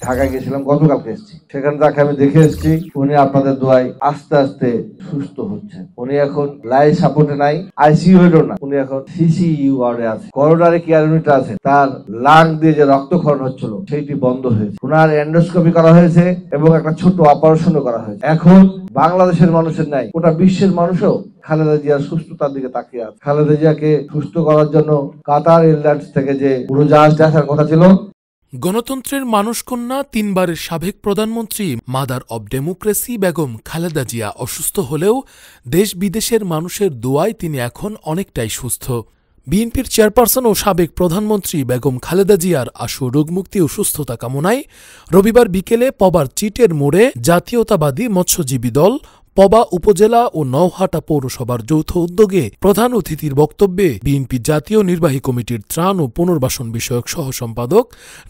ঢাকায় গেছিলাম, গতকালকে এসেছি। সেখানে তাকে আমি দেখে এসেছি। উনি আপনাদের দোয়ায় আস্তে আস্তে সুস্থ হচ্ছে। উনি এখন লাইফ সাপোর্টে নাই, আইসিইউ এরও না, উনি এখন সিসিইউ ওয়ার্ডে আছে। করোনারি কেয়ার ইউনিট আছে। তার লাং দিয়ে যে রক্তক্ষরণ হচ্ছিল সেইটি বন্ধ হয়েছে। ওনার এন্ডোস্কোপি করা হয়েছে এবং একটা ছোট অপারেশনও করা হয়েছে। এখন বাংলাদেশের মানুষের নাই, গোটা বিশ্বের মানুষও খালেদা জিয়ার সুস্থতার দিকে তাকিয়ে আছে। খালেদা জিয়াকে সুস্থ করার জন্য কাতার এয়ারলাইন্স থেকে যে উড়োজাহাজটা আসার কথা ছিল। গণতন্ত্রের মানুষকন্যা তিনবারের সাবেক প্রধানমন্ত্রী mother of democracy Begum Khaleda Zia অসুস্থ হলেও দেশ বিদেশের মানুষের দোয়ায় তিনি এখন অনেকটাই সুস্থ। বিএনপির চেয়ারপারসন ও সাবেক প্রধানমন্ত্রী বেগম খালেদা জিয়ার আশু রোগমুক্তি ও সুস্থতা কামনায় রবিবার বিকেলে পবার চিটের মোড়ে জাতীয়তাবাদী মৎস্যজীবী দল, পবা উপজেলা ও নওহাটা পৌরসভার যৌথ উদ্যোগে প্রধান অতিথির বক্তব্যে বিএনপি জাতীয় নির্বাহী কমিটির ত্রাণ ও পুনর্বাসন বিষয়ক সহ সম্পাদক,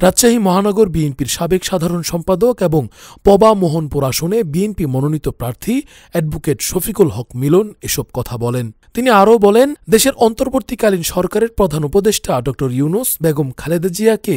রাজশাহী মহানগর বিএনপির সাবেক সাধারণ সম্পাদক এবং পবা মোহনপুর আসনে বিএনপি মনোনীত প্রার্থী অ্যাডভোকেট শফিকুল হক মিলন এসব কথা বলেন। তিনি আরও বলেন, দেশের অন্তর্বর্তীকালীন সরকারের প্রধান উপদেষ্টা ড ইউনূস বেগম খালেদা জিয়াকে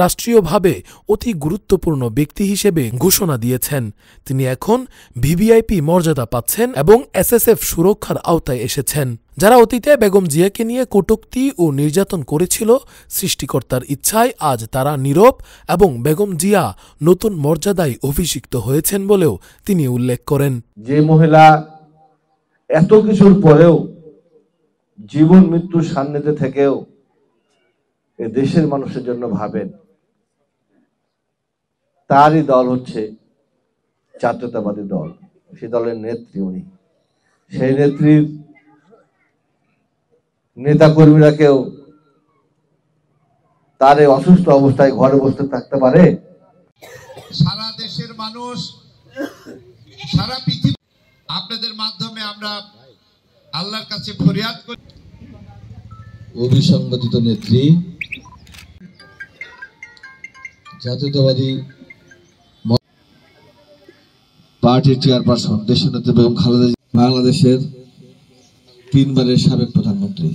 রাষ্ট্রীয়ভাবে অতি গুরুত্বপূর্ণ ব্যক্তি হিসেবে ঘোষণা দিয়েছেন। তিনি এখন ভিভিআইপি মর্যাদা পাচ্ছেন এবং এসএসএফ সুরক্ষার আওতায় এসেছেন। যারা অতীতে বেগম জিয়াকে নিয়ে কটূক্তি ও নির্যাতন করেছিল, সৃষ্টিকর্তার ইচ্ছায় আজ তারা নীরব এবং বেগম জিয়া নতুন মর্যাদায় অভিষিক্ত হয়েছেন বলেও তিনি উল্লেখ করেন। যে মহিলা এত কিছুর পরেও জীবন মৃত্যুর সান্নিধ্যে থেকেও এ দেশের মানুষের জন্য ভাবেন, তারই দল হচ্ছে জাতীয়তাবাদী দল। সে দলের নেত্রী উনি। সেই নেত্রীর নেতা কর্মীরা কেউ তার এই অসুস্থ অবস্থায় ঘরে বসে থাকতে পারে? সারা দেশের মানুষ, সারা পৃথিবী, আপনাদের মাধ্যমে আমরা আল্লাহর কাছে ফরিয়াদ করি। অবিসংবাদিত নেত্রী, জাতীয়তাবাদী পার্টির চেয়ারপারসন দেশনেত্রী বেগম খালেদা জিয়া, বাংলাদেশের তিনবারের সাবেক প্রধানমন্ত্রী।